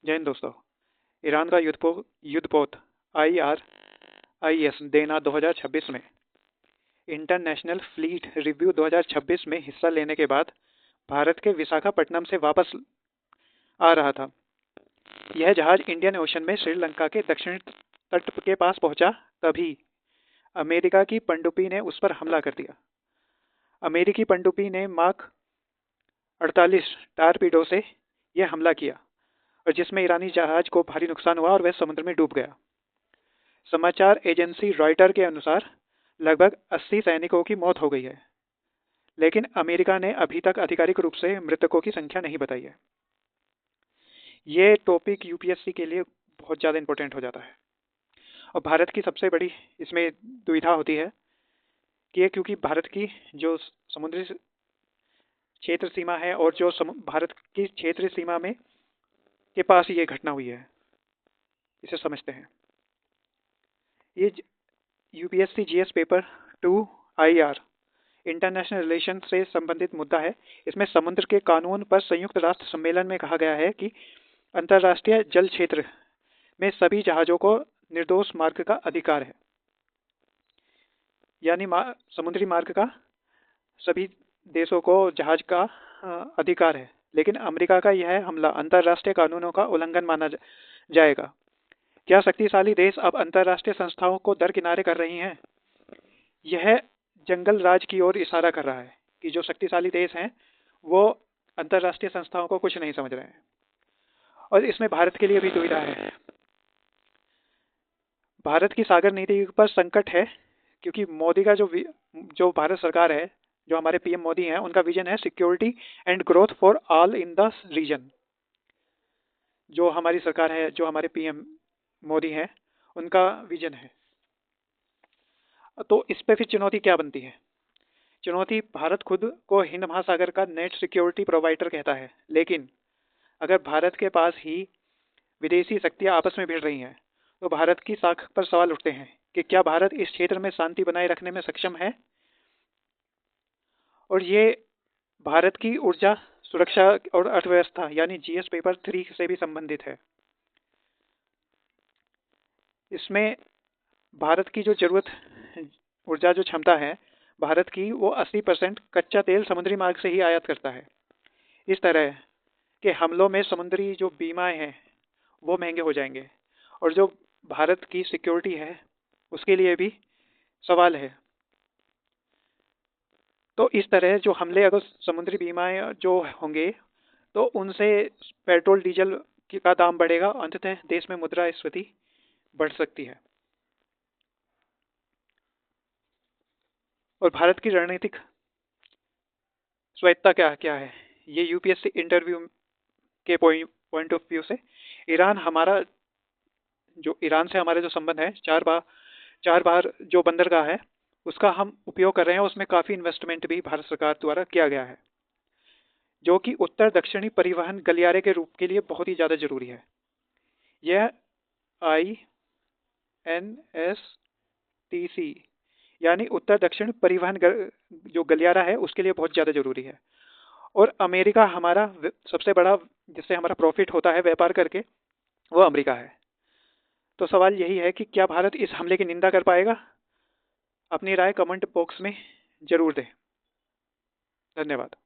जय हिंद दोस्तों। ईरान का युद्धपोत IRIS देना 2026 में इंटरनेशनल फ्लीट रिव्यू 2026 में हिस्सा लेने के बाद भारत के विशाखापट्टनम से वापस आ रहा था। यह जहाज इंडियन ओशन में श्रीलंका के दक्षिण तट के पास पहुंचा, तभी अमेरिका की पनडुब्बी ने उस पर हमला कर दिया। अमेरिकी पनडुब्बी ने मार्क 48 टारपीडो से यह हमला किया और जिसमें ईरानी जहाज को भारी नुकसान हुआ और वह समुद्र में डूब गया। समाचार एजेंसी रॉयटर के अनुसार लगभग 80 सैनिकों की मौत हो गई है, लेकिन अमेरिका ने अभी तक आधिकारिक रूप से मृतकों की संख्या नहीं बताई है। ये टॉपिक यूपीएससी के लिए बहुत ज़्यादा इंपॉर्टेंट हो जाता है और भारत की सबसे बड़ी इसमें दुविधा होती है कि क्योंकि भारत की जो समुद्री क्षेत्र सीमा है और जो भारत की क्षेत्रीय सीमा में के पास ये घटना हुई है, इसे समझते हैं। ये UPSC GS paper 2 IR international relation से संबंधित मुद्दा है। इसमें समुद्र के कानून पर संयुक्त राष्ट्र सम्मेलन में कहा गया है कि अंतर्राष्ट्रीय जल क्षेत्र में सभी जहाजों को निर्दोष मार्ग का अधिकार है, यानी समुद्री मार्ग का सभी देशों को जहाज का अधिकार है। लेकिन अमेरिका का यह हमला अंतर्राष्ट्रीय कानूनों का उल्लंघन माना जाएगा। क्या शक्तिशाली देश अब अंतर्राष्ट्रीय संस्थाओं को दरकिनारे कर रही हैं? यह जंगल राज की ओर इशारा कर रहा है कि जो शक्तिशाली देश हैं वो अंतर्राष्ट्रीय संस्थाओं को कुछ नहीं समझ रहे हैं और इसमें भारत के लिए भी दुविधा है। भारत की सागर नीति पर संकट है क्योंकि मोदी का जो भारत सरकार है, जो हमारे पीएम मोदी हैं, उनका विजन है security and growth for all in the region. जो हमारी सरकार है, जो हमारे पीएम मोदी हैं, उनका विजन है। तो इस पे फिर चुनौती क्या बनती है? चुनौती, भारत खुद को हिंद महासागर का नेट सिक्योरिटी प्रोवाइडर कहता है, लेकिन अगर भारत के पास ही विदेशी शक्तियां आपस में भिड़ रही हैं, तो भारत की साख पर सवाल उठते हैं कि क्या भारत इस क्षेत्र में शांति बनाए रखने में सक्षम है? और ये भारत की ऊर्जा सुरक्षा और अर्थव्यवस्था यानी जीएस पेपर 3 से भी संबंधित है। इसमें भारत की जो जरूरत ऊर्जा जो क्षमता है भारत की, वो 80% कच्चा तेल समुद्री मार्ग से ही आयात करता है। इस तरह के हमलों में समुद्री जो बीमाएं हैं वो महंगे हो जाएंगे और जो भारत की सिक्योरिटी है उसके लिए भी सवाल है। तो इस तरह जो हमले, अगर समुद्री बीमाएं जो होंगे तो उनसे पेट्रोल डीजल का दाम बढ़ेगा, अंततः देश में मुद्रास्फीति बढ़ सकती है। और भारत की रणनीतिक स्वायत्ता क्या क्या है? ये यूपीएससी इंटरव्यू के पॉइंट ऑफ व्यू से ईरान से हमारे जो संबंध है, चार बार जो बंदरगाह है उसका हम उपयोग कर रहे हैं, उसमें काफ़ी इन्वेस्टमेंट भी भारत सरकार द्वारा किया गया है, जो कि उत्तर दक्षिणी परिवहन गलियारे के रूप के लिए बहुत ही ज़्यादा जरूरी है। यह INSTC यानी उत्तर दक्षिण परिवहन जो गलियारा है उसके लिए बहुत ज़्यादा जरूरी है। और अमेरिका हमारा सबसे बड़ा, जिससे हमारा प्रॉफिट होता है व्यापार करके, वो अमेरिका है। तो सवाल यही है कि क्या भारत इस हमले की निंदा कर पाएगा? अपनी राय कमेंट बॉक्स में जरूर दें। धन्यवाद।